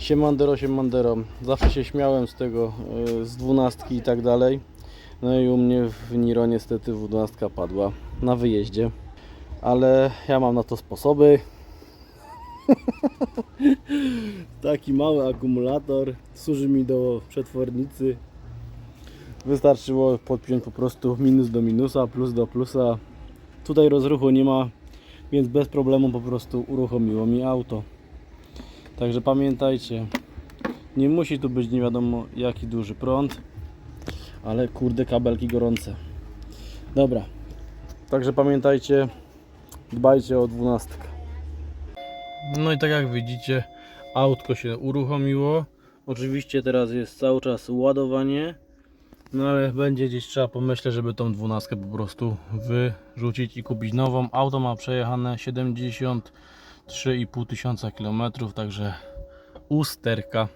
Siemandero, siemandero. Zawsze się śmiałem z tego, z 12 i tak dalej. No i u mnie w Niro niestety W12 padła na wyjeździe. Ale ja mam na to sposoby. Taki mały akumulator służy mi do przetwornicy. Wystarczyło podpiąć po prostu minus do minusa, plus do plusa. Tutaj rozruchu nie ma, więc bez problemu po prostu uruchomiło mi auto. Także pamiętajcie, nie musi tu być nie wiadomo jaki duży prąd, ale kurde kabelki gorące. Dobra, także pamiętajcie, dbajcie o 12. No i tak jak widzicie, autko się uruchomiło. Oczywiście teraz jest cały czas ładowanie, no ale będzie gdzieś trzeba pomyśleć, żeby tą 12 po prostu wyrzucić i kupić nową. Auto ma przejechane 73,5 tysiąca km, także usterka.